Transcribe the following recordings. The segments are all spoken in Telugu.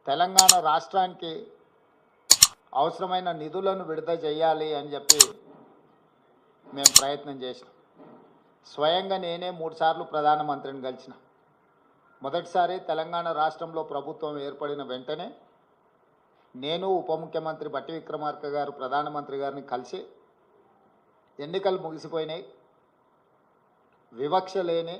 తెలంగాణ రాష్ట్రానికి అవసరమైన నిధులను విడుదల చేయాలి అని చెప్పి మేము ప్రయత్నం చేసినాం. స్వయంగా నేనే 3 సార్లు ప్రధానమంత్రిని కలిసిన. మొదటిసారి తెలంగాణ రాష్ట్రంలో ప్రభుత్వం ఏర్పడిన వెంటనే నేను ఉప ముఖ్యమంత్రి బట్టి విక్రమార్క గారు ప్రధానమంత్రి గారిని కలిసి ఎన్నికలు ముగిసిపోయినాయి, వివక్ష లేని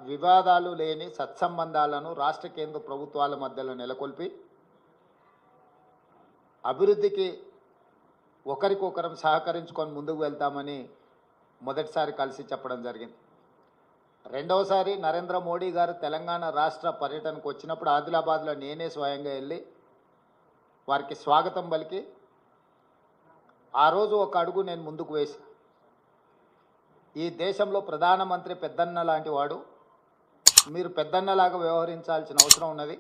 వివాదాలు లేని సత్సంబంధాలను రాష్ట్ర కేంద్ర ప్రభుత్వాల మధ్యలో నెలకొల్పి అభివృద్ధికి ఒకరికొకరం సహకరించుకొని ముందుకు వెళ్తామని మొదటిసారి కలిసి చెప్పడం జరిగింది. రెండవసారి నరేంద్ర మోడీ గారు తెలంగాణ రాష్ట్ర పర్యటనకు వచ్చినప్పుడు ఆదిలాబాద్లో నేనే స్వయంగా వెళ్ళి వారికి స్వాగతం పలికి ఆ రోజు ఒక అడుగు నేను ముందుకు వేసి, ఈ దేశంలో ప్రధానమంత్రి పెద్దన్న లాంటి వాడు, మీరు పెద్దన్నలాగా వ్యవహరించాల్సిన అవసరం ఉన్నది.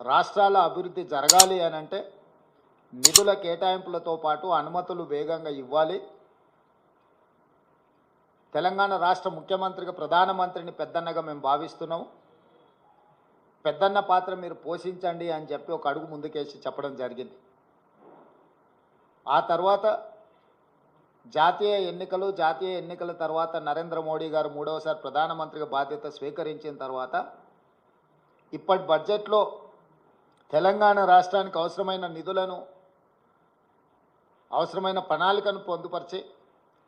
రాష్ట్రాల అభివృద్ధి జరగాలి అని అంటే నిధుల కేటాయింపులతో పాటు అనుమతులు వేగంగా ఇవ్వాలి. తెలంగాణ రాష్ట్ర ముఖ్యమంత్రిగా ప్రధానమంత్రిని పెద్దన్నగా మేము భావిస్తున్నాము. పెద్దన్న పాత్ర మీరు పోషించండి అని చెప్పి ఒక అడుగు ముందుకేసి చెప్పడం జరిగింది. ఆ తర్వాత జాతీయ ఎన్నికల తర్వాత నరేంద్ర మోడీ గారు 3వసారి ప్రధానమంత్రిగా బాధ్యత స్వీకరించిన తర్వాత ఇప్పటి బడ్జెట్లో తెలంగాణ రాష్ట్రానికి అవసరమైన నిధులను, అవసరమైన ప్రణాళికను పొందుపరిచి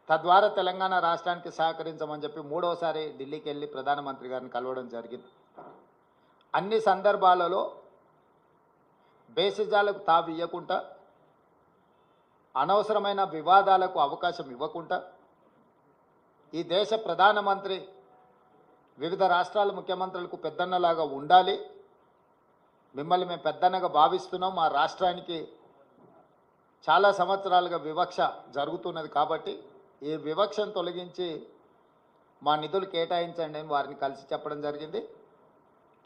తద్వారా తెలంగాణ రాష్ట్రానికి సహకరించమని చెప్పి 3వసారి ఢిల్లీకి వెళ్ళి ప్రధానమంత్రి గారిని కలవడం జరిగింది. అన్ని సందర్భాలలో బేసిజాలకు తావు ఇవ్వకుండా, అనవసరమైన వివాదాలకు అవకాశం ఇవ్వకుండా, ఈ దేశ ప్రధానమంత్రి వివిధ రాష్ట్రాల ముఖ్యమంత్రులకు పెద్దన్నలాగా ఉండాలి, మిమ్మల్ని మేము పెద్దన్నగా భావిస్తున్నాం, మా రాష్ట్రానికి చాలా సంవత్సరాలుగా వివక్ష జరుగుతున్నది కాబట్టి ఈ వివక్షను తొలగించి మా నిధులు కేటాయించండి అని వారిని కలిసి చెప్పడం జరిగింది.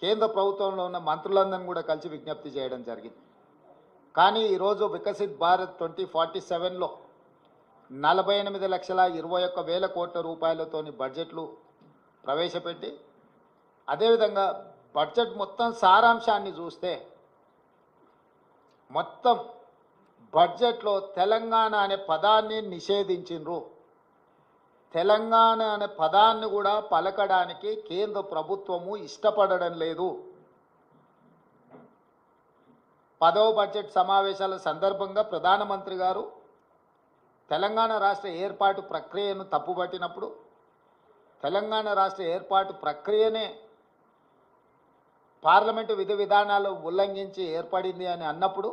కేంద్ర ప్రభుత్వంలో ఉన్న మంత్రులందరినీ కూడా కలిసి విజ్ఞప్తి చేయడం జరిగింది. కానీ ఈరోజు వికసిత్ భారత్ 2047లో 48,21,000 కోట్ల రూపాయలతోని బడ్జెట్లు ప్రవేశపెట్టి, అదేవిధంగా బడ్జెట్ మొత్తం సారాంశాన్ని చూస్తే మొత్తం బడ్జెట్లో తెలంగాణ అనే పదాన్ని నిషేధించిండ్రు. తెలంగాణ అనే పదాన్ని కూడా పలకడానికి కేంద్ర ప్రభుత్వము ఇష్టపడడం లేదు. 10వ బడ్జెట్ సమావేశాల సందర్భంగా ప్రధానమంత్రి గారు తెలంగాణ రాష్ట్ర ఏర్పాటు ప్రక్రియను తప్పుపట్టినప్పుడు, తెలంగాణ రాష్ట్ర ఏర్పాటు ప్రక్రియనే పార్లమెంటు విధి విధానాలు ఉల్లంఘించి ఏర్పడింది అని అన్నప్పుడు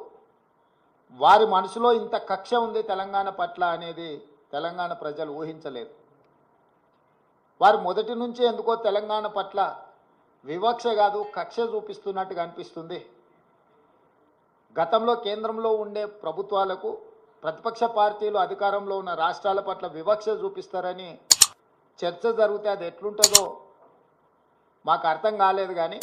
వారి మనసులో ఇంత కక్ష ఉంది తెలంగాణ పట్ల అనేది తెలంగాణ ప్రజలు ఊహించలేదు. వారు మొదటి నుంచి ఎందుకో తెలంగాణ పట్ల వివక్ష కాదు కక్ష చూపిస్తున్నట్టుగా అనిపిస్తుంది. గతంలో కేంద్రంలో ఉండే ప్రభుత్వాలకు ప్రతిపక్ష పార్టీలు అధికారంలో ఉన్న రాష్ట్రాల పట్ల వివక్ష చూపిస్తారని చర్చ జరిగితే అది ఎట్లుంటుందో మాకు అర్థం కాలేదు. కానీ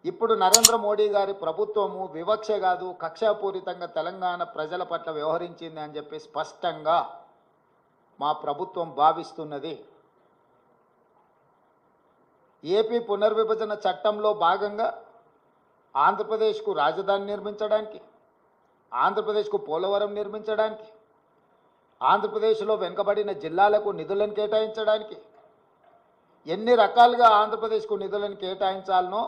ఇప్పుడు నరేంద్ర మోడీ గారి ప్రభుత్వము వివక్ష కాదు కక్షాపూరితంగా తెలంగాణ ప్రజల పట్ల వ్యవహరించింది అని చెప్పి స్పష్టంగా మా ప్రభుత్వం భావిస్తున్నది. ఏపీ పునర్విభజన చట్టంలో భాగంగా ఆంధ్రప్రదేశ్కు రాజధాని నిర్మించడానికి, ఆంధ్రప్రదేశ్కు పోలవరం నిర్మించడానికి, ఆంధ్రప్రదేశ్లో వెనుకబడిన జిల్లాలకు నిధులను కేటాయించడానికి, ఎన్ని రకాలుగా ఆంధ్రప్రదేశ్కు నిధులను కేటాయించాలనో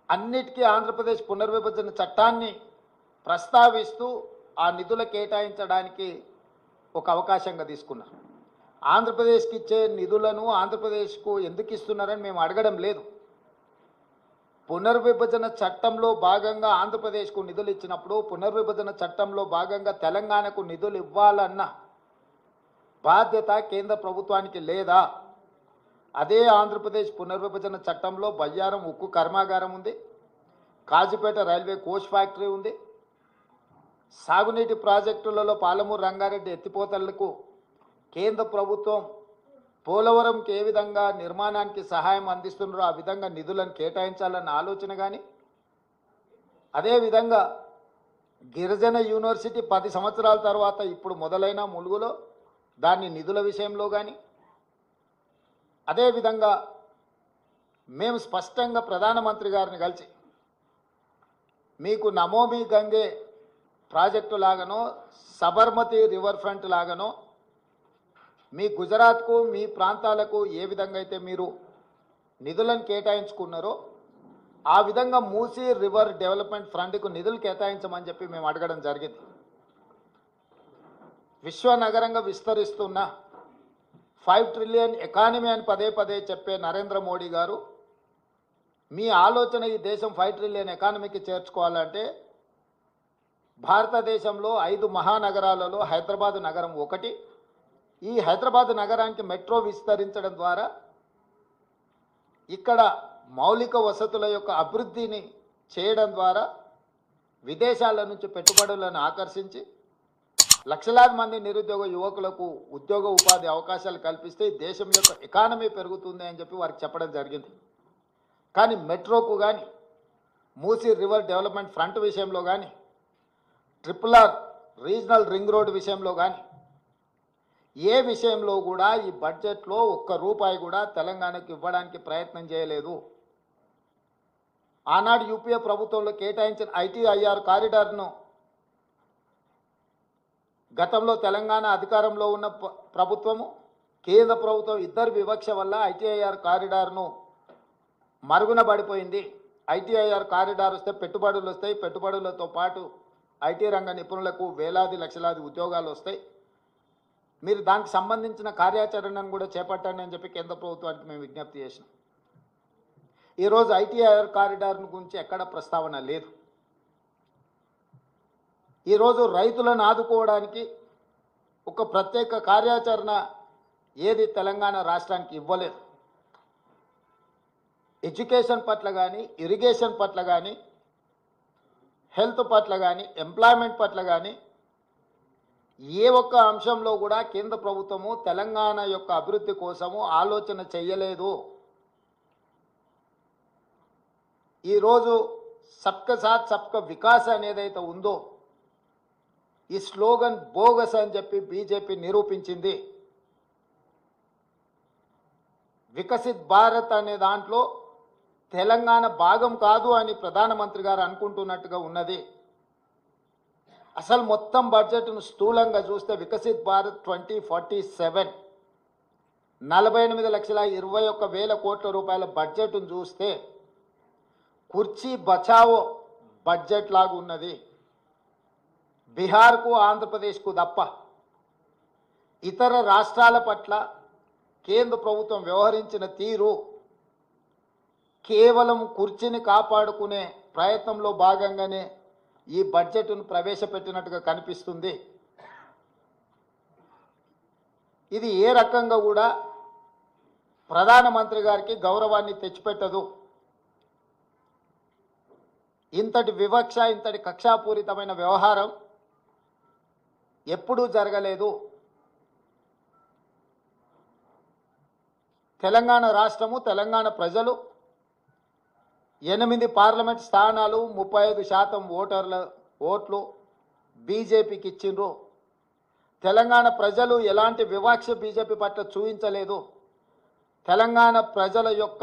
అన్నిటికీ ఆంధ్రప్రదేశ్ పునర్విభజన చట్టాన్ని ప్రస్తావిస్తూ ఆ నిధుల కేటాయించడానికి ఒక అవకాశంగా తీసుకున్నారు. ఆంధ్రప్రదేశ్కి ఇచ్చే నిధులను ఆంధ్రప్రదేశ్కు ఎందుకు ఇస్తున్నారని మేము అడగడం లేదు. పునర్విభజన చట్టంలో భాగంగా ఆంధ్రప్రదేశ్కు నిధులు ఇచ్చినప్పుడు పునర్విభజన చట్టంలో భాగంగా తెలంగాణకు నిధులు ఇవ్వాలన్న బాధ్యత కేంద్ర ప్రభుత్వానికి లేదా? అదే ఆంధ్రప్రదేశ్ పునర్విభజన చట్టంలో బయ్యారం ఉక్కు కర్మాగారం ఉంది, కాజీపేట రైల్వే కోచ్ ఫ్యాక్టరీ ఉంది, సాగునీటి ప్రాజెక్టులలో పాలమూరు రంగారెడ్డి ఎత్తిపోతలకు కేంద్ర ప్రభుత్వం పోలవరంకి ఏ విధంగా నిర్మాణానికి సహాయం అందిస్తున్నారో ఆ విధంగా నిధులను కేటాయించాలన్న ఆలోచన కానీ, అదేవిధంగా గిరిజన యూనివర్సిటీ 10 సంవత్సరాల తర్వాత ఇప్పుడు మొదలైన ములుగులో దాన్ని నిధుల విషయంలో కానీ, అదేవిధంగా మేము స్పష్టంగా ప్రధానమంత్రి గారిని కలిసి మీకు నమోమి గంగే ప్రాజెక్టు లాగానో సబర్మతి రివర్ ఫ్రంట్ లాగానో మీ గుజరాత్కు మీ ప్రాంతాలకు ఏ విధంగా అయితే మీరు నిధులను కేటాయించుకున్నారో ఆ విధంగా మూసీ రివర్ డెవలప్మెంట్ ఫండ్కు నిధులు కేటాయించమని చెప్పి మేము అడగడం జరిగింది. విశ్వనగరంగా విస్తరిస్తున్న 5 ట్రిలియన్ ఎకానమీ అని పదే పదే చెప్పే నరేంద్ర మోడీ గారు మీ ఆలోచన ఈ దేశం 5 ట్రిలియన్ ఎకానమీకి చేర్చుకోవాలంటే భారతదేశంలో 5 మహానగరాలలో హైదరాబాద్ నగరం ఒకటి. ఈ హైదరాబాద్ నగరానికి మెట్రో విస్తరించడం ద్వారా ఇక్కడ మౌలిక వసతుల యొక్క అభివృద్ధిని చేయడం ద్వారా విదేశాల నుంచి పెట్టుబడులను ఆకర్షించి లక్షలాది మంది నిరుద్యోగ యువకులకు ఉద్యోగ ఉపాధి అవకాశాలు కల్పిస్తే దేశం యొక్క ఎకానమీ పెరుగుతుంది అని చెప్పి వారికి చెప్పడం జరిగింది. కానీ మెట్రోకు కానీ మూసీ రివర్ డెవలప్మెంట్ ఫ్రంట్ విషయంలో కానీ RRR రీజనల్ రింగ్ రోడ్ విషయంలో కానీ ఏ విషయంలో కూడా ఈ బడ్జెట్లో ఒక్క రూపాయి కూడా తెలంగాణకు ఇవ్వడానికి ప్రయత్నం చేయలేదు. ఆనాడు యూపీఏ ప్రభుత్వంలో కేటాయించిన ITIR కారిడార్ను గతంలో తెలంగాణ అధికారంలో ఉన్న ప్రభుత్వము కేంద్ర ప్రభుత్వం ఇద్దరు వివక్ష వల్ల ITIR కారిడార్ను మరుగున పడిపోయింది. ITIR కారిడార్ వస్తే పెట్టుబడులు వస్తాయి, పెట్టుబడులతో పాటు IT రంగ నిపుణులకు వేలాది లక్షలాది ఉద్యోగాలు వస్తాయి. మీరు దానికి సంబంధించిన కార్యాచరణను కూడా చేపట్టండి అని చెప్పి కేంద్ర ప్రభుత్వానికి మేము విజ్ఞప్తి చేసినాం. ఈరోజు ITIR కారిడార్ గురించి ఎక్కడ ప్రస్తావన లేదు. ఈరోజు రైతులను ఆదుకోవడానికి ఒక ప్రత్యేక కార్యాచరణ ఏది తెలంగాణ రాష్ట్రానికి ఇవ్వలేదు. ఎడ్యుకేషన్ పట్ల కానీ, ఇరిగేషన్ పట్ల కానీ, హెల్త్ పట్ల కానీ, ఎంప్లాయ్మెంట్ పట్ల కానీ ఏ ఒక్క అంశంలో కూడా కేంద్ర ప్రభుత్వము తెలంగాణ యొక్క అభివృద్ధి కోసము ఆలోచన చేయలేదు. ఈరోజు సబ్కా సాత్ సబ్కా వికాస్ అనేదైతే ఉందో ఈ స్లోగన్ బోగస్ అని చెప్పి బీజేపీ నిరూపించింది. వికసిత్ భారత్ అనే దాంట్లో తెలంగాణ భాగం కాదు అని ప్రధానమంత్రి గారు అనుకుంటున్నట్టుగా ఉన్నది. అసలు మొత్తం బడ్జెట్ను స్థూలంగా చూస్తే వికసిత్ భారత్ 2047 48,21,000 కోట్ల రూపాయల బడ్జెట్ను చూస్తే కుర్చీ బచావో బడ్జెట్ లాగా ఉన్నది. బీహార్కు ఆంధ్రప్రదేశ్కు తప్ప ఇతర రాష్ట్రాల పట్ల కేంద్ర ప్రభుత్వం వ్యవహరించిన తీరు కేవలం కుర్చీని కాపాడుకునే ప్రయత్నంలో భాగంగానే ఈ బడ్జెట్ను ప్రవేశపెట్టినట్టుగా కనిపిస్తుంది. ఇది ఏ రకంగా కూడా ప్రధానమంత్రి గారికి గౌరవాన్ని తెచ్చిపెట్టదు. ఇంతటి వివక్ష, ఇంతటి కక్షాపూరితమైన వ్యవహారం ఎప్పుడూ జరగలేదు. తెలంగాణ రాష్ట్రము, తెలంగాణ ప్రజలు 8 పార్లమెంట్ స్థానాలు 35% ఓట్లు బీజేపీకి ఇచ్చిండ్రు. తెలంగాణ ప్రజలు ఎలాంటి వివక్ష బీజేపీ పట్ల చూపించలేదు. తెలంగాణ ప్రజల యొక్క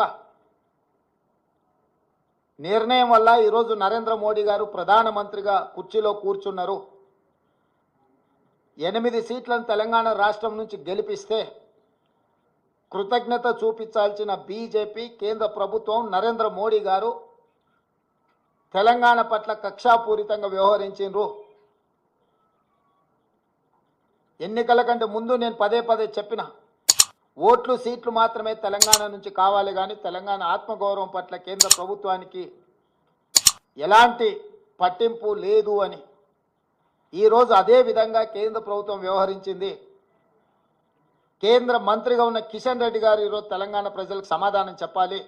నిర్ణయం వల్ల ఈరోజు నరేంద్ర మోడీ గారు ప్రధానమంత్రిగా కుర్చీలో కూర్చున్నారు. 8 సీట్లను తెలంగాణ రాష్ట్రం నుంచి గెలిపిస్తే కృతజ్ఞత చూపించాల్సిన బీజేపీ కేంద్ర ప్రభుత్వం నరేంద్ర మోడీ గారు తెలంగాణ పట్ల కక్షాపూరితంగా వ్యవహరించారు. ఎన్నికల కంటే ముందు నేను పదే పదే చెప్పిన ఓట్లు సీట్లు మాత్రమే తెలంగాణ నుంచి కావాలి, కానీ తెలంగాణ ఆత్మగౌరవం పట్ల కేంద్ర ప్రభుత్వానికి ఎలాంటి పట్టింపు లేదు అని. ఈరోజు అదే విధంగా కేంద్ర ప్రభుత్వం వ్యవహరించింది. కేంద్ర మంత్రిగా ఉన్న కిషన్ రెడ్డి గారు ఈరోజు తెలంగాణ ప్రజలకు సమాధానం చెప్పాలి.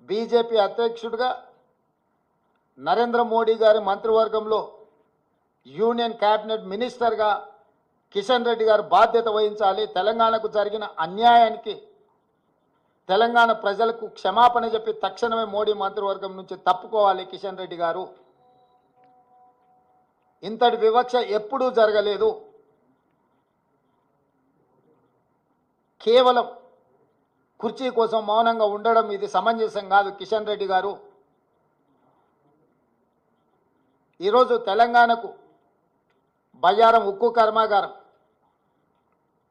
బీజేపీ అధ్యక్షుడిగా నరేంద్ర మోడీ గారి మంత్రివర్గంలో యూనియన్ క్యాబినెట్ మినిస్టర్గా కిషన్ రెడ్డి గారు బాధ్యత వహించాలి. తెలంగాణకు జరిగిన అన్యాయానికి తెలంగాణ ప్రజలకు క్షమాపణ చెప్పి తక్షణమే మోడీ మంత్రివర్గం నుంచి తప్పుకోవాలి కిషన్ రెడ్డి గారు. ఇంతటి వివక్ష ఎప్పుడూ జరగలేదు. కేవలం కుర్చీ కోసం మౌనంగా ఉండడం ఇది సమంజసం కాదు. కిషన్ రెడ్డి గారు ఈరోజు తెలంగాణకు బయ్యారం ఉక్కు కర్మాగారం,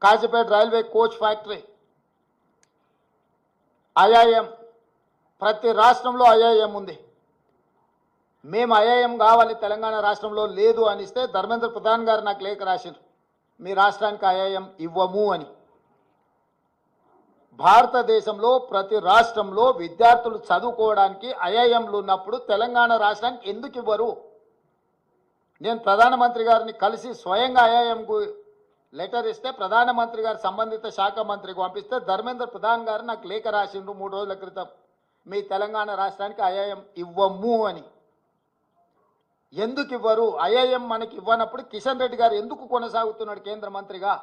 Kazipet railway coach factory, IIM, ప్రతి రాష్ట్రంలో ఐఐఎం ఉంది. మేము ఐఐఎం కావాలి తెలంగాణ రాష్ట్రంలో లేదు అనిస్తే ధర్మేంద్ర ప్రధాన్ గారు నాకు లేఖ రాశారు, మీ రాష్ట్రానికి ఐఐఎం ఇవ్వము అని. భారతదేశంలో ప్రతి రాష్ట్రంలో విద్యార్థులు చదువుకోవడానికి ఐఐఎంలు ఉన్నప్పుడు తెలంగాణ రాష్ట్రానికి ఎందుకు ఇవ్వరు? నేను ప్రధానమంత్రి గారిని కలిసి స్వయంగా ఐఐఎంకు లెటర్ ఇస్తే ప్రధానమంత్రి గారు సంబంధిత శాఖ మంత్రికి పంపిస్తే ధర్మేంద్ర ప్రధాన్ గారు నాకు లేఖ రాసిండ్రు 3 రోజుల క్రితం, మీ తెలంగాణ రాష్ట్రానికి ఐఐఎం ఇవ్వము అని. ఎందుకు ఇవ్వరు? ఐఐఎం మనకి ఇవ్వనప్పుడు కిషన్ రెడ్డి గారు ఎందుకు కొనసాగుతున్నాడు కేంద్ర మంత్రిగా?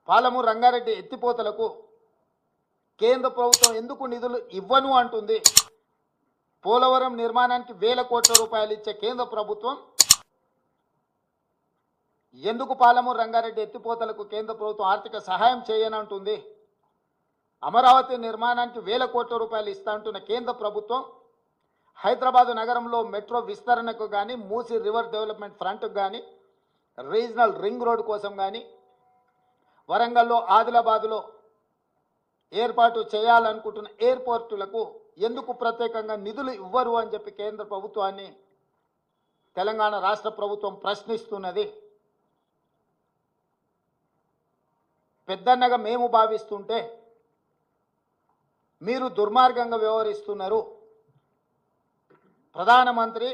పాలమూరు రంగారెడ్డి ఎత్తిపోతలకు కేంద్ర ప్రభుత్వం ఎందుకు నిధులు ఇవ్వను అంటుంది? పోలవరం నిర్మాణానికి 1000 కోట్ల రూపాయలు ఇచ్చే కేంద్ర ప్రభుత్వం ఎందుకు పాలమూరు రంగారెడ్డి ఎత్తిపోతలకు కేంద్ర ప్రభుత్వం ఆర్థిక సహాయం చేయనంటుంది? అమరావతి నిర్మాణానికి 1000 కోట్ల రూపాయలు ఇస్తా అంటున్న కేంద్ర ప్రభుత్వం హైదరాబాదు నగరంలో మెట్రో విస్తరణకు కానీ, మూసీ రివర్ డెవలప్మెంట్ ఫ్రంట్కు కానీ, రీజనల్ రింగ్ రోడ్ కోసం కానీ, వరంగల్లో ఆదిలాబాదులో ఏర్పాటు చేయాలనుకుంటున్న ఎయిర్పోర్టులకు ఎందుకు ప్రత్యేకంగా నిధులు ఇవ్వరు అని చెప్పి కేంద్ర ప్రభుత్వాన్ని తెలంగాణ రాష్ట్ర ప్రభుత్వం ప్రశ్నిస్తున్నది. పెద్దన్నగా మేము భావిస్తుంటే మీరు దుర్మార్గంగా వ్యవహరిస్తున్నారు. ప్రధానమంత్రి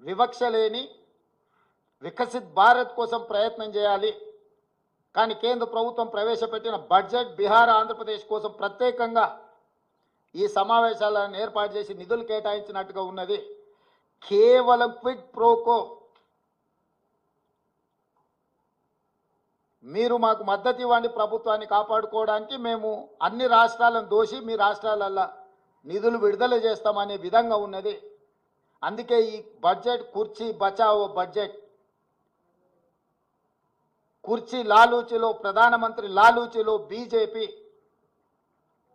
వివక్ష లేని వికసిత్ భారత్ కోసం ప్రయత్నం చేయాలి, కానీ కేంద్ర ప్రభుత్వం ప్రవేశపెట్టిన బడ్జెట్ బీహార్ ఆంధ్రప్రదేశ్ కోసం ప్రత్యేకంగా ఈ సమావేశాలను ఏర్పాటు చేసి నిధులు కేటాయించినట్టుగా ఉన్నది. కేవలం క్విడ్ ప్రోకో. మీరు మాకు మద్దతు ఇవ్వండి ప్రభుత్వాన్ని కాపాడుకోవడానికి, మేము అన్ని రాష్ట్రాలను దోషి మీ రాష్ట్రాలల్లో నిధులు విడుదల చేస్తామనే విధంగా ఉన్నది. అందుకే ఈ బడ్జెట్ కుర్చీ బచావో బడ్జెట్. కుర్చీ లాలూచిలో, ప్రధానమంత్రి లాలూచిలో బీజేపీ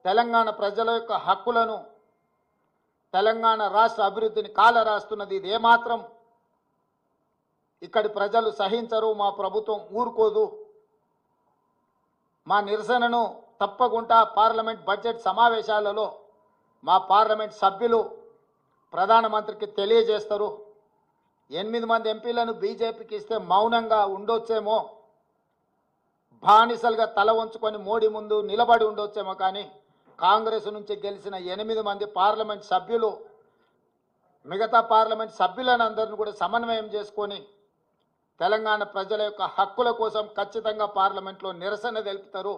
తెలంగాణ ప్రజల యొక్క హక్కులను, తెలంగాణ రాష్ట్ర అభివృద్ధిని కాలరాస్తున్నది. ఇది ఏమాత్రం ఇక్కడి ప్రజలు సహించరు, మా ప్రభుత్వం ఊరుకోదు. మా నిరసనను తప్పకుండా పార్లమెంట్ బడ్జెట్ సమావేశాలలో మా పార్లమెంట్ సభ్యులు ప్రధానమంత్రికి తెలియజేస్తారు. 8 మంది ఎంపీలను బీజేపీకి ఇస్తే మౌనంగా ఉండొచ్చేమో, బానిసలుగా తల వంచుకొని మోడీ ముందు నిలబడి ఉండొచ్చేమో, కానీ కాంగ్రెస్ నుంచి గెలిచిన 8 మంది పార్లమెంట్ సభ్యులు మిగతా పార్లమెంట్ సభ్యులను అందరిని కూడా సమన్వయం చేసుకొని తెలంగాణ ప్రజల యొక్క హక్కుల కోసం ఖచ్చితంగా పార్లమెంట్లో నిరసన తెలుపుతారు.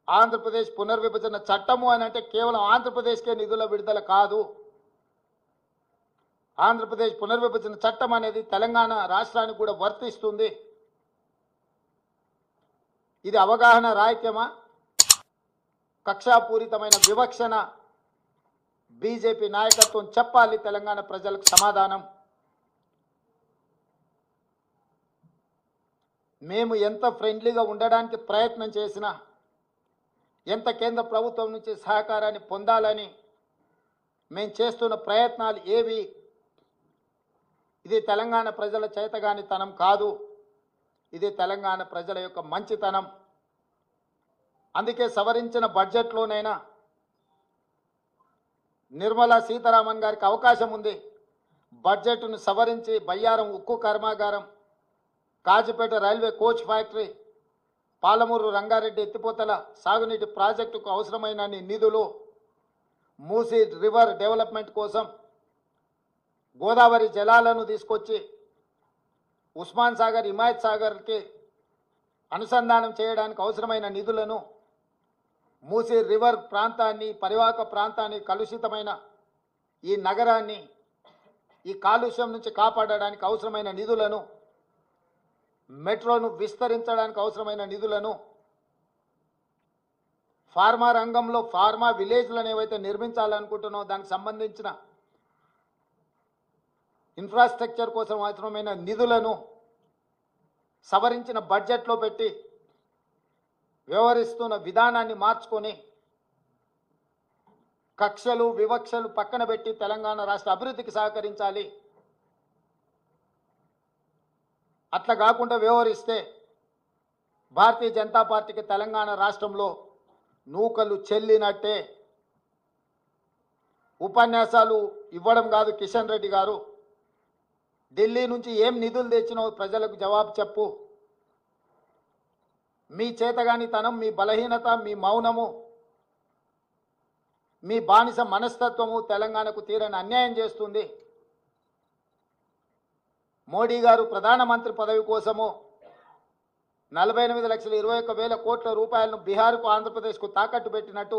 ఆంధ్రప్రదేశ్ పునర్విభజన చట్టము అని అంటే కేవలం ఆంధ్రప్రదేశ్కే నిధుల విడుదల కాదు. ఆంధ్రప్రదేశ్ పునర్విభజన చట్టం అనేది తెలంగాణ రాష్ట్రానికి కూడా వర్తిస్తుంది. ఇది అవగాహన రాహిత్యమా, కక్షాపూరితమైన వివక్షణ? బీజేపీ నాయకత్వం చెప్పాలి తెలంగాణ ప్రజలకు సమాధానం. మేము ఎంత ఫ్రెండ్లీగా ఉండడానికి ప్రయత్నం చేసినా, ఎంత కేంద్ర ప్రభుత్వం నుంచి సహకారాన్ని పొందాలని మేము చేస్తున్న ప్రయత్నాలు ఏవి? ఇది తెలంగాణ ప్రజల చేతగానితనం కాదు, ఇది తెలంగాణ ప్రజల యొక్క మంచితనం. అందుకే సవరించిన బడ్జెట్లోనైనా నిర్మలా సీతారామన్ గారికి అవకాశం ఉంది. బడ్జెట్ను సవరించి బయ్యారం ఉక్కు కర్మాగారం, Kazipet railway coach factory, Palamuru Rangareddy ఎత్తిపోతల సాగునీటి ప్రాజెక్టుకు అవసరమైన నిధులు, మూసీ రివర్ డెవలప్మెంట్ కోసం గోదావరి జలాలను తీసుకొచ్చి ఉస్మాన్ సాగర్, హిమాయత్ సాగర్కి అనుసంధానం చేయడానికి అవసరమైన నిధులను, మూసీ రివర్ ప్రాంతాన్ని, పరివాహక ప్రాంతాన్ని, కలుషితమైన ఈ నగరాన్ని ఈ కాలుష్యం నుంచి కాపాడడానికి అవసరమైన నిధులను, మెట్రోను విస్తరించడానికి అవసరమైన నిధులను, ఫార్మా రంగంలో ఫార్మా విలేజ్లను ఏవైతే నిర్మించాలనుకుంటున్నామో దానికి సంబంధించిన ఇన్ఫ్రాస్ట్రక్చర్ కోసం అవసరమైన నిధులను సవరించిన బడ్జెట్లో పెట్టి వ్యవహరిస్తున్న విధానాన్ని మార్చుకొని కక్షలు వివక్షలు పక్కన పెట్టి తెలంగాణ రాష్ట్ర అభివృద్ధికి సహకరించాలి. అట్లా కాకుండా వ్యవహరిస్తే భారతీయ జనతా పార్టీకి తెలంగాణ రాష్ట్రంలో నూకలు చెల్లినట్టే. ఉపన్యాసాలు ఇవ్వడం కాదు కిషన్ రెడ్డి గారు, ఢిల్లీ నుంచి ఏం నిధులు తెచ్చినావు ప్రజలకు జవాబు చెప్పు. మీ చేతగానితనం, మీ బలహీనత, మీ మౌనము, మీ బానిస మనస్తత్వము తెలంగాణకు తీరని అన్యాయం చేస్తుంది. మోడీ గారు ప్రధానమంత్రి పదవి కోసము 48,21,000 కోట్ల రూపాయలను బీహార్కు ఆంధ్రప్రదేశ్కు తాకట్టు పెట్టినట్టు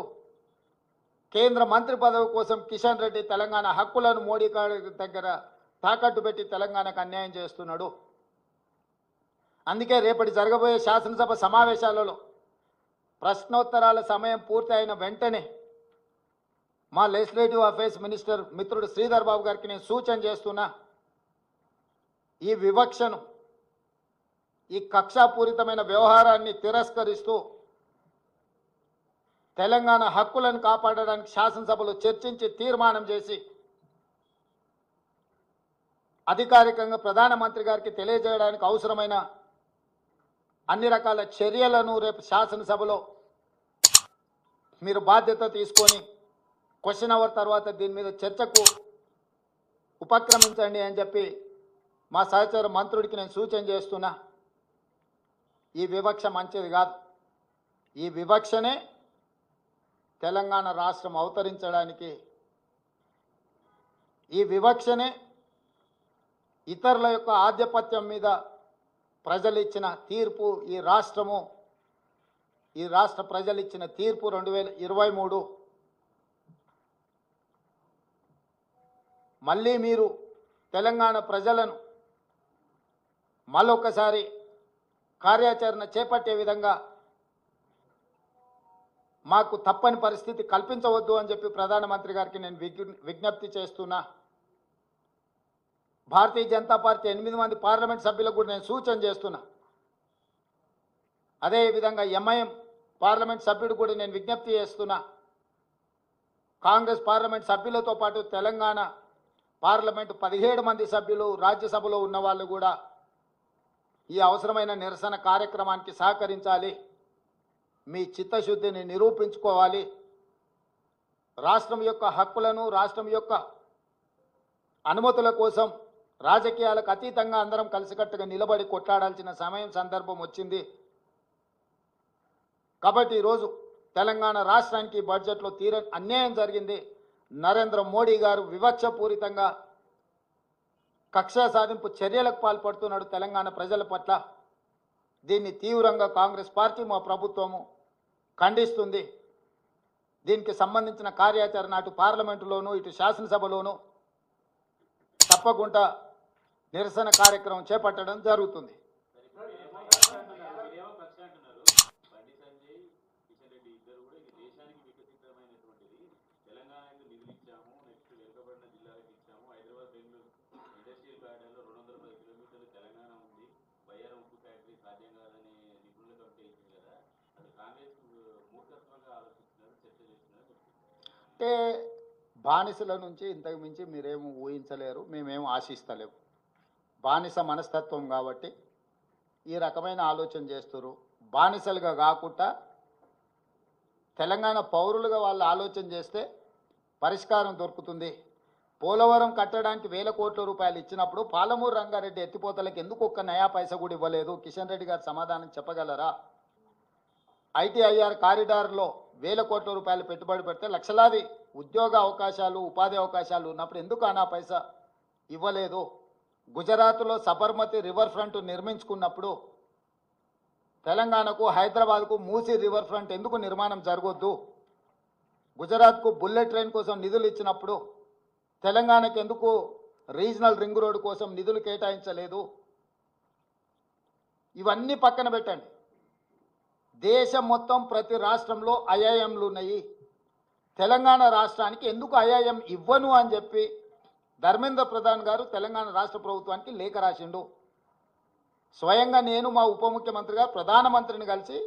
కేంద్ర మంత్రి పదవి కోసం కిషన్ రెడ్డి తెలంగాణ హక్కులను మోడీ గారి దగ్గర తాకట్టు పెట్టి తెలంగాణకు అన్యాయం చేస్తున్నాడు. అందుకే రేపటి జరగబోయే శాసనసభ సమావేశాలలో ప్రశ్నోత్తరాల సమయం పూర్తి అయిన వెంటనే మా లెజిస్లేటివ్ అఫైర్స్ మినిస్టర్ మిత్రుడు శ్రీధర్ బాబు గారికి నేను సూచన చేస్తున్నా, ఈ వివక్షను, ఈ కక్షాపూరితమైన వ్యవహారాన్ని తిరస్కరిస్తూ తెలంగాణ హక్కులను కాపాడడానికి శాసనసభలో చర్చించి తీర్మానం చేసి అధికారికంగా ప్రధానమంత్రి గారికి తెలియజేయడానికి అవసరమైన అన్ని రకాల చర్యలను రేపు శాసనసభలో మీరు బాధ్యత తీసుకొని క్వశ్చన్ అవర్ తర్వాత దీని మీద చర్చకు ఉపక్రమించండి అని చెప్పి మా సహచర మంత్రుడికి నేను సూచన చేస్తున్నా. ఈ వివక్ష మంచిది కాదు. ఈ వివక్షనే తెలంగాణ రాష్ట్రం అవతరించడానికి, ఈ వివక్షనే ఇతరుల యొక్క ఆధిపత్యం మీద ప్రజలు ఇచ్చిన తీర్పు, ఈ రాష్ట్ర ప్రజలు ఇచ్చిన తీర్పు 2023. మళ్ళీ మీరు తెలంగాణ ప్రజలను మళ్ళొకసారి కార్యాచరణ చేపట్టే విధంగా మాకు తప్పని పరిస్థితి కల్పించవద్దు అని చెప్పి ప్రధానమంత్రి గారికి నేను విజ్ఞప్తి చేస్తున్నా. భారతీయ జనతా పార్టీ 8 మంది పార్లమెంట్ సభ్యులకు కూడా నేను సూచన చేస్తున్నా. అదేవిధంగా ఎంఐఎం పార్లమెంట్ సభ్యుడు కూడా నేను విజ్ఞప్తి చేస్తున్నా. కాంగ్రెస్ పార్లమెంట్ సభ్యులతో పాటు తెలంగాణ పార్లమెంటు 17 మంది సభ్యులు రాజ్యసభలో ఉన్న వాళ్ళు కూడా ఈ అవసరమైన నిరసన కార్యక్రమానికి సహకరించాలి. మీ చిత్తశుద్ధిని నిరూపించుకోవాలి. రాష్ట్రం యొక్క హక్కులను, రాష్ట్రం యొక్క అనుమతుల కోసం రాజకీయాలకు అతీతంగా అందరం కలిసికట్టుగా నిలబడి కొట్లాడాల్సిన సమయం, సందర్భం వచ్చింది. కాబట్టి ఈరోజు తెలంగాణ రాష్ట్రానికి బడ్జెట్లో తీరని అన్యాయం జరిగింది. నరేంద్ర మోడీ గారు వివక్షపూరితంగా కక్ష సాధింపు చర్యలకు పాల్పడుతున్నాడు తెలంగాణ ప్రజల పట్ల. దీన్ని తీవ్రంగా కాంగ్రెస్ పార్టీ, మా ప్రభుత్వము ఖండిస్తుంది. దీనికి సంబంధించిన కార్యాచరణ అటు పార్లమెంటులోనూ ఇటు శాసనసభలోనూ తప్పకుండా నిరసన కార్యక్రమం చేపట్టడం జరుగుతుంది. అంటే బానిసల నుంచి ఇంతకు మించి మీరేమో ఊహించలేరు, మేమేమో ఆశిస్తలేము. బానిస మనస్తత్వం కాబట్టి ఈ రకమైన ఆలోచన చేస్తారు. బానిసలుగా కాకుండా తెలంగాణ పౌరులుగా వాళ్ళు ఆలోచన చేస్తే పరిష్కారం దొరుకుతుంది. పోలవరం కట్టడానికి 1000 కోట్ల రూపాయలు ఇచ్చినప్పుడు పాలమూరు రంగారెడ్డి ఎత్తిపోతలకు ఎందుకు ఒక్క నయా పైసా కూడా ఇవ్వలేదు? కిషన్ రెడ్డి గారు సమాధానం చెప్పగలరా? ఐటీఐఆర్ కారిడార్లో 1000 కోట్ల రూపాయలు పెట్టుబడి పెడితే లక్షలాది ఉద్యోగ అవకాశాలు, ఉపాధి అవకాశాలు ఉన్నప్పుడు ఎందుకు అనా పైసా ఇవ్వలేదు? గుజరాత్లో సబర్మతి రివర్ ఫ్రంట్ నిర్మించుకున్నప్పుడు తెలంగాణకు, హైదరాబాద్కు మూసీ రివర్ ఫ్రంట్ ఎందుకు నిర్మాణం జరగొద్దు? గుజరాత్కు బుల్లెట్ ట్రైన్ కోసం నిధులు ఇచ్చినప్పుడు తెలంగాణకు ఎందుకు రీజనల్ రింగ్ రోడ్డు కోసం నిధులు కేటాయించలేదు? ఇవన్నీ పక్కన పెట్టండి. దేశం మొత్తం ప్రతి రాష్ట్రంలో ఐఐఎంలు ఉన్నాయి. తెలంగాణ రాష్ట్రానికి ఎందుకు ఐఐఎం ఇవ్వను అని చెప్పి ధర్మేంద్ర ప్రధాన్ గారు తెలంగాణ రాష్ట్ర ప్రభుత్వానికి లేఖ రాసిండు. స్వయంగా నేను మా ఉప ముఖ్యమంత్రి గారు ప్రధానమంత్రిని కలిసి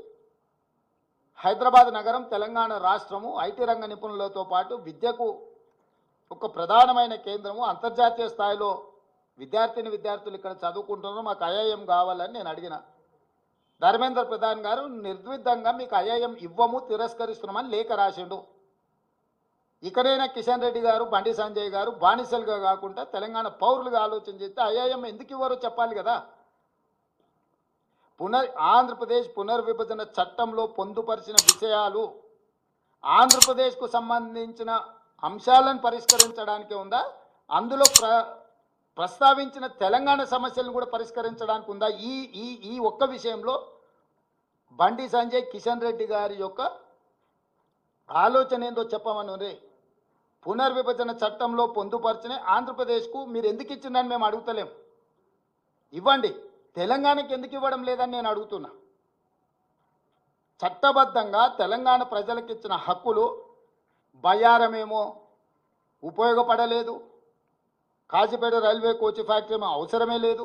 హైదరాబాద్ నగరం తెలంగాణ రాష్ట్రము ఐటీ రంగ నిపుణులతో పాటు విద్యకు ఒక ప్రధానమైన కేంద్రము. అంతర్జాతీయ స్థాయిలో విద్యార్థులు ఇక్కడ చదువుకుంటున్నారు, మాకు ఐఐఎం కావాలని నేను అడిగిన. ధర్మేంద్ర ప్రధాన్ గారు నిర్ద్విధంగా మీకు ఐఐఎం ఇవ్వము, తిరస్కరిస్తున్నామని లేఖ రాసిండు. ఇకనైనా కిషన్ రెడ్డి గారు, బండి సంజయ్ గారు బానిసలుగా కాకుండా తెలంగాణ పౌరులుగా ఆలోచన చేస్తే ఐఐఎం ఎందుకు ఇవ్వరో చెప్పాలి కదా. ఆంధ్రప్రదేశ్ పునర్విభజన చట్టంలో పొందుపరిచిన విషయాలు ఆంధ్రప్రదేశ్కు సంబంధించిన అంశాలను పరిష్కరించడానికి ఉందా, అందులో ప్రస్తావించిన తెలంగాణ సమస్యలను కూడా పరిష్కరించడానికి ఉందా? ఈ ఈ ఈ ఒక్క విషయంలో బండి సంజయ్, కిషన్ రెడ్డి గారి యొక్క ఆలోచన ఏందో చెప్పమని. పునర్విభజన చట్టంలో పొందుపరిచిన ఆంధ్రప్రదేశ్కు మీరు ఎందుకు ఇచ్చిందని మేము అడుగుతలేం, ఇవ్వండి. తెలంగాణకి ఎందుకు ఇవ్వడం లేదని నేను అడుగుతున్నా. చట్టబద్ధంగా తెలంగాణ ప్రజలకు ఇచ్చిన హక్కులు బయ్యారమేమో ఉపయోగపడలేదు, కాజీపేట రైల్వే కోచ్ ఫ్యాక్టరీ ఏమో అవసరమే లేదు,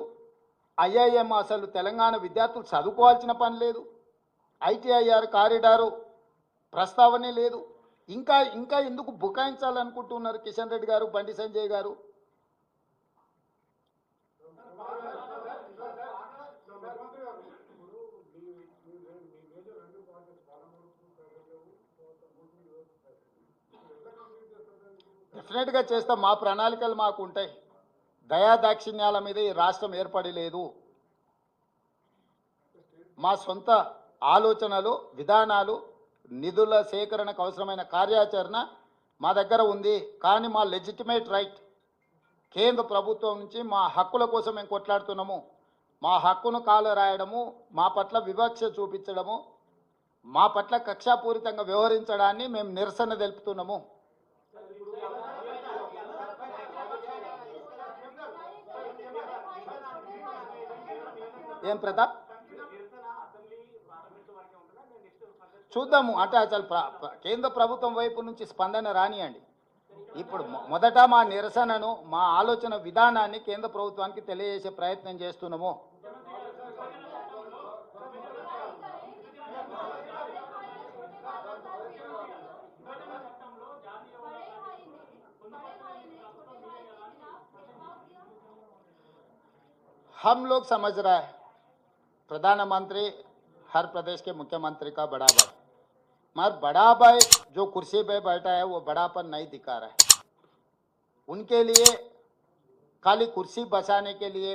ఐఐఎం అసలు తెలంగాణ విద్యార్థులు చదువుకోవాల్సిన పని లేదు, ఐటీఐఆర్ కారిడారు ప్రస్తావనే లేదు. ఇంకా ఇంకా ఎందుకు బుకాయించాలనుకుంటున్నారు కిషన్ రెడ్డి గారు, బండి సంజయ్ గారు? డెఫినెట్గా చేస్తాం, మా ప్రణాళికలు మాకు ఉంటాయి. దయాదాక్షిణ్యాల మీద ఈ రాష్ట్రం ఏర్పడి లేదు. మా సొంత ఆలోచనలు, విధానాలు, నిధుల సేకరణకు అవసరమైన కార్యాచరణ మా దగ్గర ఉంది. కానీ మా లెజిటిమేట్ రైట్ కేంద్ర ప్రభుత్వం నుంచి మా హక్కుల కోసం మేము కొట్లాడుతున్నాము. మా హక్కును కాలు రాయడము, మా పట్ల వివక్ష చూపించడము, మా పట్ల కక్షాపూరితంగా వ్యవహరించడాన్ని మేము నిరసన తెలుపుతున్నాము. ఏం ప్రతాప్, చూద్దాము. అంటే అసలు కేంద్ర ప్రభుత్వం వైపు నుంచి స్పందన రానియండి. ఇప్పుడు మొదట మా నిరసనను, మా ఆలోచన విధానాన్ని కేంద్ర ప్రభుత్వానికి తెలియజేసే ప్రయత్నం చేస్తున్నాము. हम लोग समझ रहा है प्रधानमंत्री हर प्रदेश के मुख्यमंत्री का बड़ा भाई, मगर बड़ा भाई जो कुर्सी पे बैठा है वो बड़ापन नहीं दिखा रहा है. उनके लिए खाली कुर्सी बचाने के लिए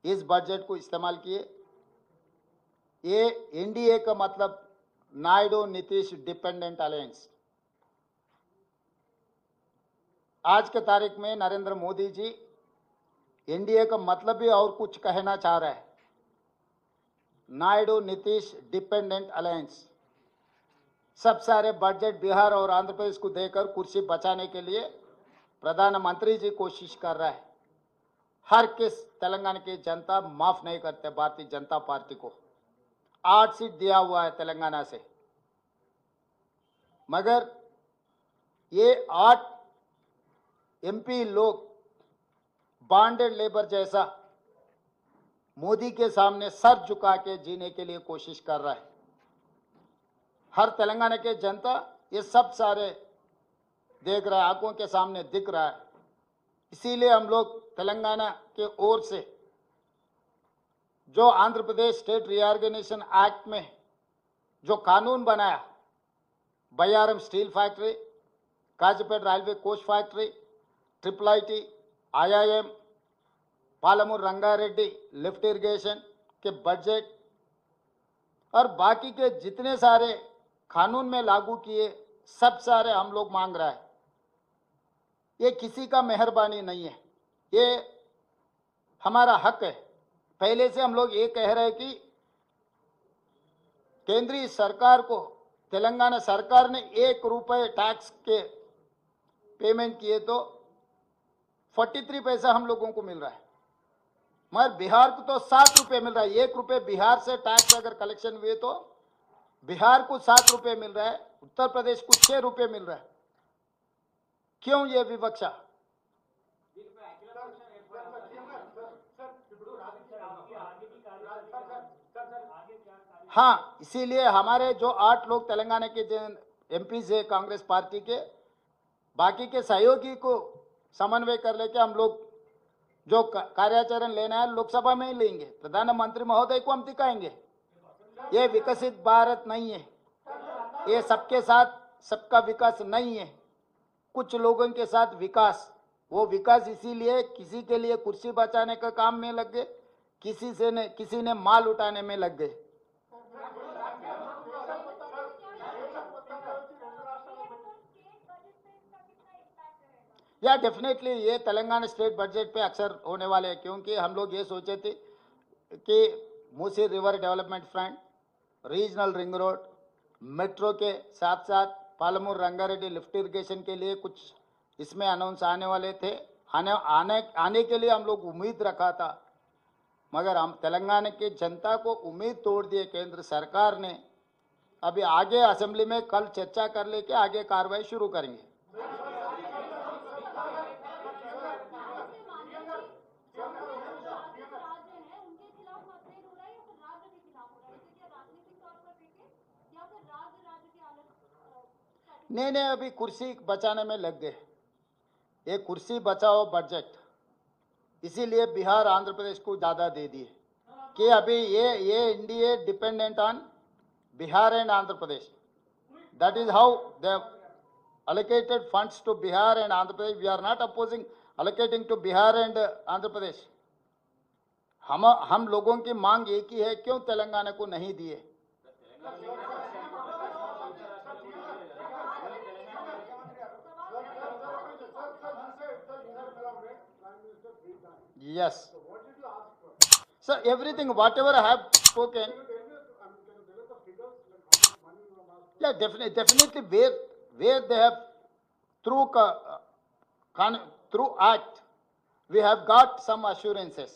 इस बजट को इस्तेमाल किए. ये एनडीए का मतलब नायडू नीतीश डिपेंडेंट अलायंस. आज के तारीख में नरेंद्र मोदी जी एनडीए का मतलब भी और कुछ कहना चाह रहा है. नायडू नीतीश डिपेंडेंट अलायंस सब सारे बजट बिहार और आंध्र प्रदेश को देकर कुर्सी बचाने के लिए प्रधानमंत्री जी कोशिश कर रहा है. हर किस तेलंगाना की जनता माफ नहीं करते भारतीय जनता पार्टी को. 8 सीट दिया हुआ है तेलंगाना से, मगर ये 8 एमपी लोग बॉन्डेड लेबर जैसा मोदी के सामने सर झुका के जीने के लिए कोशिश कर रहा है. हर तेलंगाना के जनता ये सब सारे देख रहा है, आंखों के सामने दिख रहा है. इसीलिए हम लोग तेलंगाना के ओर से जो Andhra Pradesh state reorganisation act में जो कानून बनाया, Bayyaram steel factory, Kazipet railway coach factory, triple IT, IIM, Palamuru Rangareddy lift irrigation के बजट और बाकी के जितने सारे कानून में लागू किए सब सारे हम लोग मांग रहा है. ये किसी का मेहरबानी नहीं है, ये हमारा हक है. पहले से हम लोग ये कह रहे हैं कि केंद्रीय सरकार को तेलंगाना सरकार ने 1 रुपये टैक्स के पेमेंट किए तो 43 पैसा हम लोगों को मिल रहा है, मगर बिहार को तो 7 रुपये मिल रहा है. 1 रुपये बिहार से टैक्स अगर कलेक्शन हुए तो बिहार को 7 रुपये मिल रहा है, उत्तर प्रदेश को 6 रुपये मिल रहा है. क्यों ये विवक्षा? हाँ, इसीलिए हमारे जो 8 लोग तेलंगाना के एमपी से कांग्रेस पार्टी के, बाकी के सहयोगी को समन्वय कर लेके हम लोग जो कार्याचरण लेना है लोकसभा में ही लेंगे। प्रधानमंत्री महोदय को हम दिखाएंगे ये विकसित भारत नहीं है, ये सबके साथ सबका विकास नहीं है, कुछ लोगों के साथ विकास। वो विकास इसीलिए किसी के लिए कुर्सी बचाने का काम में लग गए, किसी ने माल उठाने में लग गए। या डेफिनेटली ये तेलंगाना स्टेट बजट पे अक्सर होने वाले हैं, क्योंकि हम लोग ये सोचे थे कि Musi river development front, regional ring road, metro के साथ साथ पालमूर रंगारेड्डी लिफ्ट इरिगेशन के लिए कुछ इसमें अनाउंस आने वाले थे। आने के लिए हम लोग उम्मीद रखा था, मगर हम तेलंगाना की जनता को उम्मीद तोड़ दिए केंद्र सरकार ने। अभी आगे असेंबली में कल चर्चा कर लेके आगे कार्रवाई शुरू करेंगे। नहीं, अभी कुर्सी बचाने में लग गए, ये कुर्सी बचाओ बजट, इसीलिए बिहार आंध्र प्रदेश को ज़्यादा दे दिए कि अभी ये NDA dependent on Bihar and Andhra Pradesh. That is how they allocated funds to Bihar and Andhra Pradesh. We are not opposing allocating to Bihar and Andhra Pradesh. हम लोगों की मांग एक ही है, क्यों तेलंगाना को नहीं दिए? Yes. So everything, whatever I have spoken. Yeah, definitely where they have through act, we have got some assurances.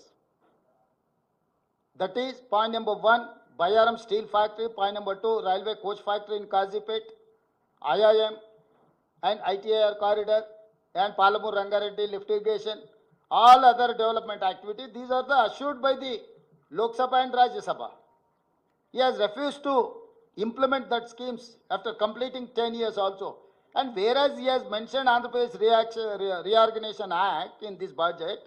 That is point number 1, Bayaram Steel Factory. Point number 2, Railway Coach Factory in Kazipet, IIM and ITIR corridor and Palamur Rangareddy lift irrigation. All other development activities, these are the assured by the Lok Sabha and Rajya Sabha. He has refused to implement that schemes after completing 10 years also. And whereas he has mentioned Andhra Pradesh Reorganization Act in this budget,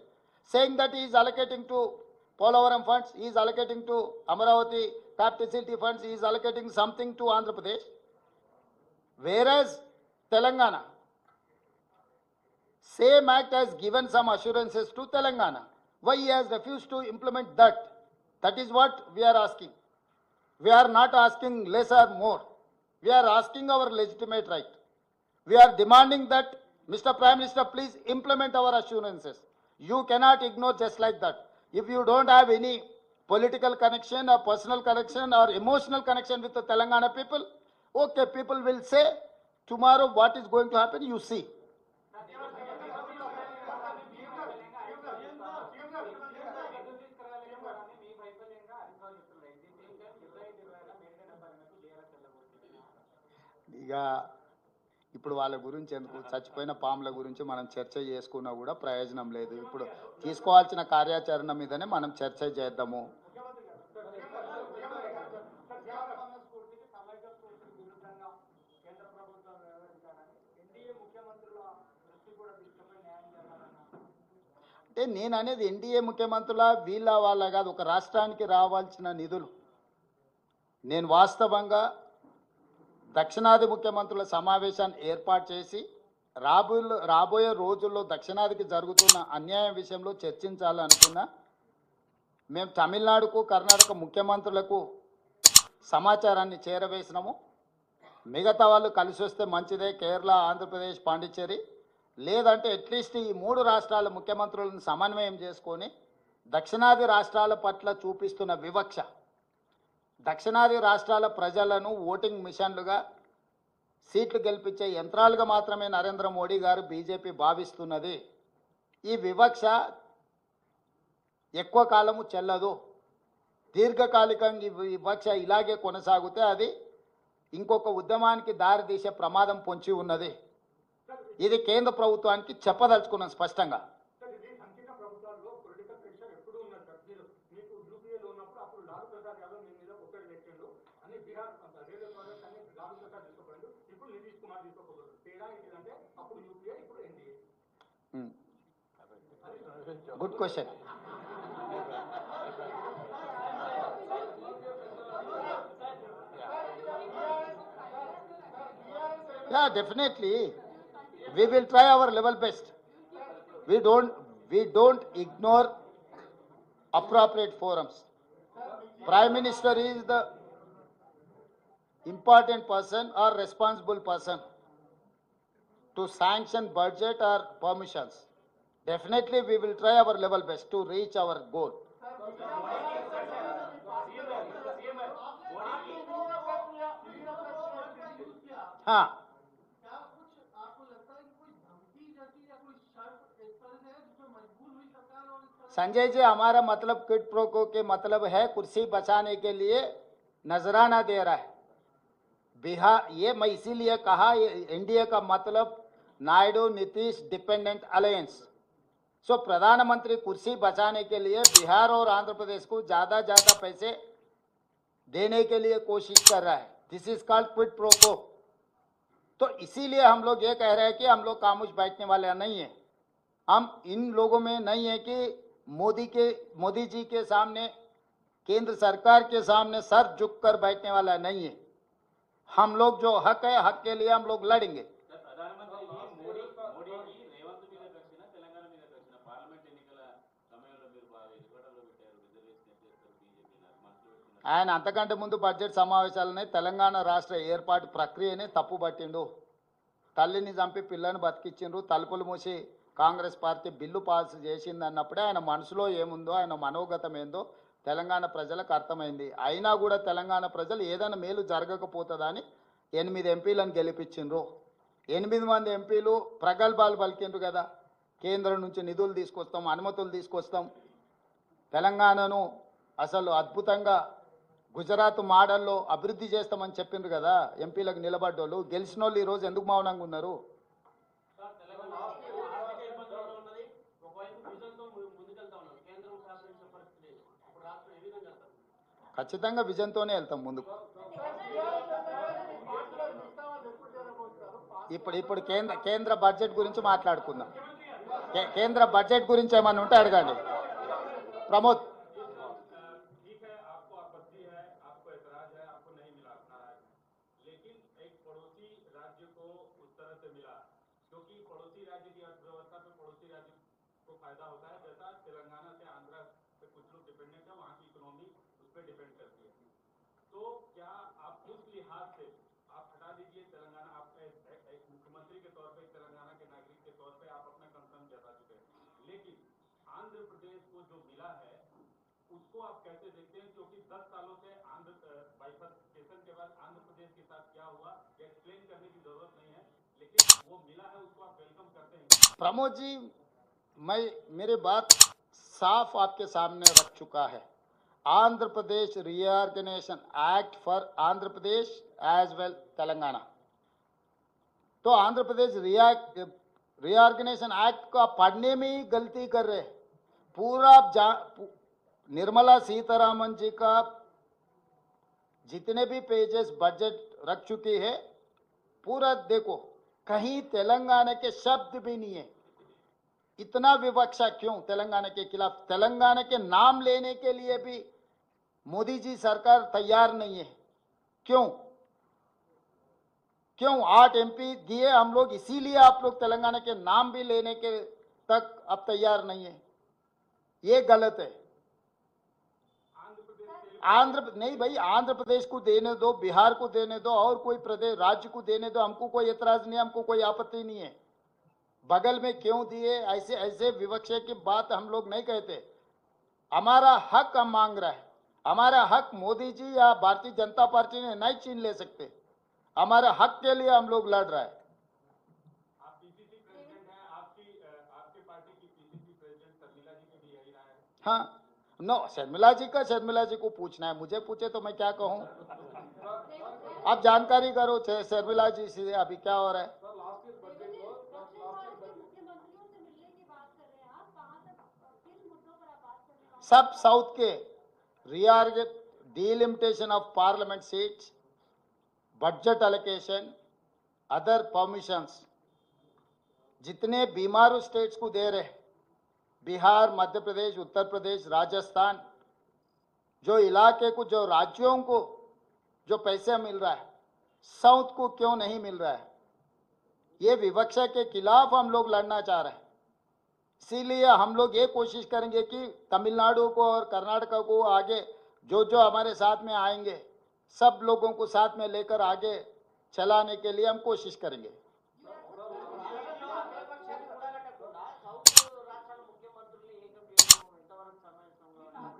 saying that he is allocating to Polavaram funds, he is allocating to Amaravati capital city funds, he is allocating something to Andhra Pradesh. Whereas Telangana, same act has given some assurances to Telangana. Why he has refused to implement that? That is what we are asking. We are not asking less or more. We are asking our legitimate right. We are demanding that, Mr. Prime Minister, please implement our assurances. You cannot ignore just like that. If you don't have any political connection or personal connection or emotional connection with the Telangana people, okay, people will say, tomorrow what is going to happen, you see. ఇప్పుడు వాళ్ళ గురించి ఎందుకు, చచ్చిపోయిన పాముల గురించి మనం చర్చ చేసుకున్నా కూడా ప్రయోజనం లేదు. ఇప్పుడు తీసుకోవాల్సిన కార్యాచరణ మీదనే మనం చర్చ చేద్దాము. అంటే నేను అనేది ఎన్డీఏ ముఖ్యమంత్రుల వీళ్ళ వాళ్ళ కాదు, ఒక రాష్ట్రానికి రావాల్సిన నిధులు. నేను వాస్తవంగా దక్షిణాది ముఖ్యమంత్రుల సమావేశాన్ని ఏర్పాటు చేసి రాబోయే రోజుల్లో దక్షిణాదికి జరుగుతున్న అన్యాయం విషయంలో చర్చించాలనుకున్నా. మేము తమిళనాడుకు కర్ణాటక ముఖ్యమంత్రులకు సమాచారాన్ని చేరవేసినాము. మిగతా వాళ్ళు కలిసి వస్తే మంచిదే, కేరళ, ఆంధ్రప్రదేశ్, పాండిచ్చేరి, లేదంటే అట్లీస్ట్ ఈ 3 రాష్ట్రాల ముఖ్యమంత్రులను సమన్వయం చేసుకొని దక్షిణాది రాష్ట్రాల పట్ల చూపిస్తున్న వివక్ష, దక్షిణాది రాష్ట్రాల ప్రజలను ఓటింగ్ మిషన్లుగా సీట్లు గెలిపించే యంత్రాలుగా మాత్రమే నరేంద్ర మోడీ గారు బీజేపీ భావిస్తున్నది. ఈ వివక్ష ఎక్కువ కాలము చెల్లదు. దీర్ఘకాలికంగా ఈ వివక్ష ఇలాగే కొనసాగితే అది ఇంకొక ఉద్యమానికి దారితీసే ప్రమాదం పొంచి ఉన్నది. ఇది కేంద్ర ప్రభుత్వానికి చెప్పదలుచుకున్నాం స్పష్టంగా. Good question. Yeah, definitely. We will try our level best. We don't ignore appropriate forums. Prime Minister is the important person or responsible person to sanction budget or permissions. Definitely we will try our level best to reach our goal. हाँ, संजय जी, हमारा मतलब क्विड प्रोको के मतलब है कुर्सी बचाने के लिए नजराना दे रहा है बिहार. ये मैं इसीलिए कहा एनडीए का मतलब नायडू नीतीश डिपेंडेंट अलायंस. सो प्रधानमंत्री कुर्सी बचाने के लिए बिहार और आंध्र प्रदेश को ज्यादा पैसे देने के लिए कोशिश कर रहा है. This is called quid pro quo. तो इसीलिए हम लोग ये कह रहे हैं कि हम लोग खामोश बैठने वाले नहीं है. हम इन लोगों में नहीं है कि मोदी जी के सामने, केंद्र सरकार के सामने सर झुककर बैठने वाला नहीं है. हम लोग जो हक है, हक के लिए हम लोग लड़ेंगे. ఆయన అంతకంటే ముందు బడ్జెట్ సమావేశాలని తెలంగాణ రాష్ట్ర ఏర్పాటు ప్రక్రియని తప్పుపట్టిండు. తల్లిని చంపి పిల్లని బతికించిండ్రు, తలుపులు మూసి కాంగ్రెస్ పార్టీ బిల్లు పాస్ చేసింది అన్నప్పుడే ఆయన మనసులో ఏముందో, ఆయన మనోగతం ఏందో తెలంగాణ ప్రజలకు అర్థమైంది. అయినా కూడా తెలంగాణ ప్రజలు ఏదైనా మేలు జరగకపోతుందని 8 ఎంపీలను గెలిపించిండ్రు. 8 మంది ఎంపీలు ప్రగల్భాలు పలికిండ్రు కదా, కేంద్రం నుంచి నిధులు తీసుకొస్తాం, అనుమతులు తీసుకొస్తాం, తెలంగాణను అసలు అద్భుతంగా గుజరాత్ మోడల్లో అభివృద్ధి చేస్తామని చెప్పిండ్రు కదా ఎంపీలకు నిలబడ్డోళ్ళు. గెలిచిన వాళ్ళు ఈరోజు ఎందుకు మౌనంగా ఉన్నారు? ఖచ్చితంగా విజన్తోనే వెళ్తాం ముందుకు. ఇప్పుడు కేంద్ర బడ్జెట్ గురించి మాట్లాడుకుందాం. కేంద్ర బడ్జెట్ గురించి ఏమన్నా ఉంటే అడగండి. ప్రమోద్. फायदा होता है, जैसा तेलंगाना से आंध्र पे कुछ लोग डिपेंडेंट है, वहाँ की इकोनॉमी उस पर डिपेंड करती है. तो क्या आप उस लिहाज से आप हटा दीजिए तेलंगाना, आप एक मुख्यमंत्री के तौर पे, तेलंगाना के नागरिक के तौर पे आप अपना कंसर्न जता चुके हैं, लेकिन आंध्र प्रदेश को जो मिला है उसको आप कैसे देखते हैं? क्योंकि 10 सालों से आंध्र बाइफर्केशन के बाद आंध्र प्रदेश के साथ क्या हुआ ये एक्सप्लेन करने की जरूरत नहीं है, लेकिन वो मिला है उसको आप वेलकम करते हैं. प्रमोद जी, मैं मेरी बात साफ आपके सामने रख चुका है. Andhra Pradesh reorganisation act for Andhra Pradesh as well Telangana. तो आंध्र प्रदेश रीऑर्गेनाइजेशन एक्ट को आप पढ़ने में ही गलती कर रहे. पूरा निर्मला सीतारामन जी का जितने भी पेजेस बजट रख चुकी है पूरा देखो, कहीं तेलंगाना के शब्द भी नहीं है. इतना विवक्षा क्यों तेलंगाना के खिलाफ? तेलंगाना के नाम लेने के लिए भी मोदी जी सरकार तैयार नहीं है. क्यों 8 एमपी दिए हम लोग, इसीलिए आप लोग तेलंगाना के नाम भी लेने के तक अब तैयार नहीं है. ये गलत है. नहीं भाई, आंध्र प्रदेश को देने दो, बिहार को देने दो, और कोई प्रदेश राज्य को देने दो, हमको कोई एतराज नहीं, हमको कोई आपत्ति नहीं है. बगल में क्यों दिए, ऐसे विवक्षा की बात हम लोग नहीं कहते. हमारा हक हम मांग रहा है. हमारा हक मोदी जी या भारतीय जनता पार्टी ने नहीं छीन ले सकते. हमारे हक के लिए हम लोग लड़ रहा है. आप पीसीसी प्रेसिडेंट हैं, आपकी पार्टी की पीसीसी प्रेसिडेंट शर्मिला जी की भी यही राय है. हाँ, नो, शर्मिला जी को पूछना है, मुझे पूछे तो मैं क्या कहूँ. आप जानकारी करो शर्मिला जी से अभी क्या हो रहा है. सब साउथ के delimitation of parliament seats, budget allocation, other permissions, जितने बीमारू स्टेट्स को दे रहे, बिहार, मध्य प्रदेश, उत्तर प्रदेश, राजस्थान, जो इलाके को, जो राज्यों को जो पैसे मिल रहा है, साउथ को क्यों नहीं मिल रहा है? ये विवक्षा के खिलाफ हम लोग लड़ना चाह रहे हैं। इसीलिए हम लोग ये कोशिश करेंगे कि तमिलनाडु को और कर्नाटक को आगे जो जो हमारे साथ में आएंगे, सब लोगों को साथ में लेकर आगे चलाने के लिए हम कोशिश करेंगे।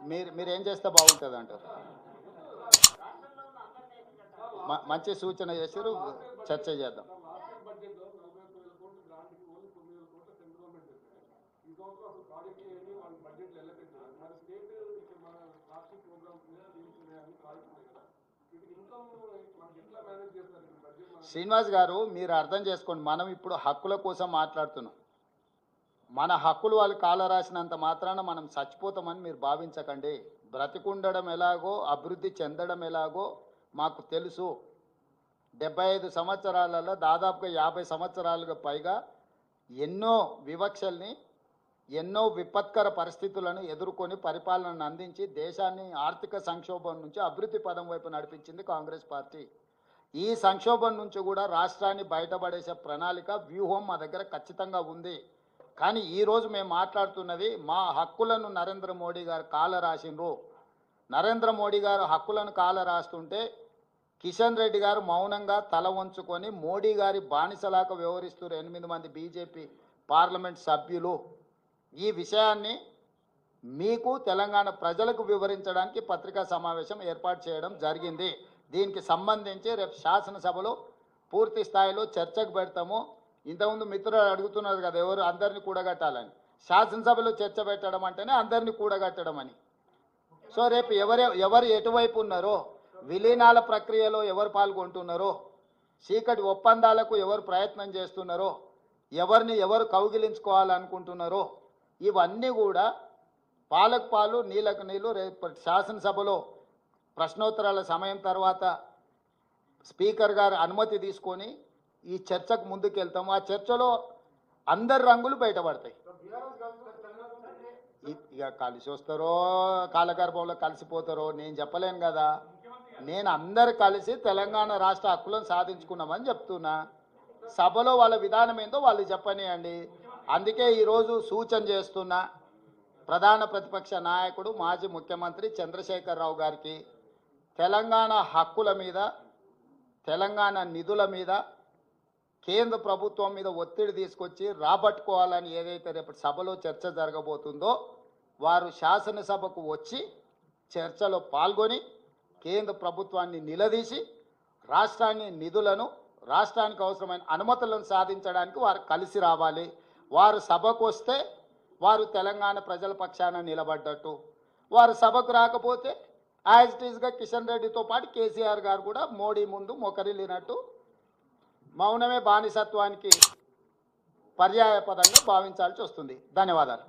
మీరు ఏం చేస్తే బాగుంటుంది అంటారు? మంచి సూచన చేశారు, చర్చ చేద్దాం. శ్రీనివాస్ గారు, మీరు అర్థం చేసుకోండి, మనం ఇప్పుడు హక్కుల కోసం మాట్లాడుతున్నాం. మన హక్కులు వాళ్ళు కాల రాసినంత మాత్రాన మనం చచ్చిపోతామని మీరు భావించకండి. బ్రతికుండడం ఎలాగో, అభివృద్ధి చెందడం ఎలాగో మాకు తెలుసు. 75 సంవత్సరాలలో దాదాపుగా 50 సంవత్సరాలుగా పైగా ఎన్నో వివక్షల్ని, ఎన్నో విపత్కర పరిస్థితులను ఎదుర్కొని పరిపాలనను అందించి దేశాన్ని ఆర్థిక సంక్షోభం నుంచి అభివృద్ధి పదం వైపు నడిపించింది కాంగ్రెస్ పార్టీ. ఈ సంక్షోభం నుంచి కూడా రాష్ట్రాన్ని బయటపడేసే ప్రణాళిక, వ్యూహం మా దగ్గర ఖచ్చితంగా ఉంది. కానీ ఈరోజు మేము మాట్లాడుతున్నది మా హక్కులను నరేంద్ర మోడీ గారు కాల రాసిండ్రు. నరేంద్ర మోడీ గారు హక్కులను కాల రాస్తుంటే కిషన్ రెడ్డి గారు మౌనంగా తల వంచుకొని మోడీ గారి బానిసలాగా వ్యవహరిస్తున్నారు 8 మంది బీజేపీ పార్లమెంట్ సభ్యులు. ఈ విషయాన్ని మీకు తెలంగాణ ప్రజలకు వివరించడానికి పత్రికా సమావేశం ఏర్పాటు చేయడం జరిగింది. దీనికి సంబంధించి రేపు శాసనసభలో పూర్తి స్థాయిలో చర్చకు పెడతాము. ఇంతకుముందు మిత్రులు అడుగుతున్నారు కదా, ఎవరు అందరినీ కూడగట్టాలని. శాసనసభలో చర్చ పెట్టడం అంటేనే అందరినీ కూడగట్టడం అని. సో రేపు ఎవరు ఎటువైపు ఉన్నారో, విలీనాల ప్రక్రియలో ఎవరు పాల్గొంటున్నారో, చీకటి ఒప్పందాలకు ఎవరు ప్రయత్నం చేస్తున్నారో, ఎవరిని ఎవరు కౌగిలించుకోవాలనుకుంటున్నారో, ఇవన్నీ కూడా పాలకు పాలు నీళ్ళకు నీళ్ళు రేపు శాసనసభలో ప్రశ్నోత్తరాల సమయం తర్వాత స్పీకర్ గారు అనుమతి తీసుకొని ఈ చర్చకు ముందుకెళ్తాము. ఆ చర్చలో అందరి రంగులు బయటపడతాయి. ఇక కలిసి వస్తారో కాలగర్భంలో కలిసిపోతారో నేను చెప్పలేను కదా. నేను అందరు కలిసి తెలంగాణ రాష్ట్ర హక్కులను సాధించుకున్నామని చెప్తున్నా. సభలో వాళ్ళ విధానం ఏందో వాళ్ళు చెప్పనియండి. అందుకే ఈరోజు సూచన చేస్తున్నా ప్రధాన ప్రతిపక్ష నాయకుడు మాజీ ముఖ్యమంత్రి చంద్రశేఖరరావు గారికి తెలంగాణ హక్కుల మీద, తెలంగాణ నిధుల మీద కేంద్ర ప్రభుత్వం మీద ఒత్తిడి తీసుకొచ్చి రాబట్టుకోవాలని ఏదైతే రేపు సభలో చర్చ జరగబోతుందో వారు శాసనసభకు వచ్చి చర్చలో పాల్గొని కేంద్ర ప్రభుత్వాన్ని నిలదీసి రాష్ట్రాన్ని నిధులను, రాష్ట్రానికి అవసరమైన అనుమతులను సాధించడానికి వారు కలిసి రావాలి. వారు సభకు వస్తే వారు తెలంగాణ ప్రజల పక్షాన నిలబడ్డట్టు, వారు సభకు రాకపోతే యాజ్ ఇట్ ఈస్గా కిషన్ రెడ్డితో పాటు కేసీఆర్ గారు కూడా మోడీ ముందు మొకరిల్లినట్టు మౌనమే బానిసత్వానికి పర్యాయపదంగా భావించాల్సి వస్తుంది. ధన్యవాదాలు.